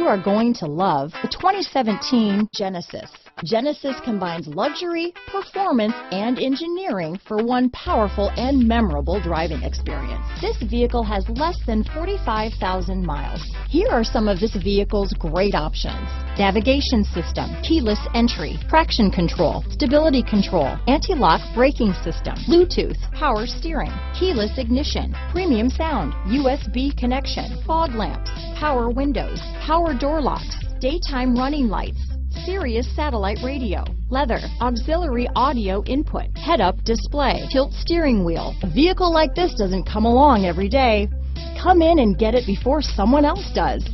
are going to love the 2017 Genesis. Genesis combines luxury, performance, and engineering for one powerful and memorable driving experience. This vehicle has less than 45,000 miles. Here are some of this vehicle's great options: navigation system, keyless entry, traction control, stability control, anti-lock braking system, Bluetooth, power steering, keyless ignition, premium sound, USB connection, fog lamps, power windows, power door locks, daytime running lights, Sirius satellite radio, leather, auxiliary audio input, head-up display, tilt steering wheel. A vehicle like this doesn't come along every day. Come in and get it before someone else does.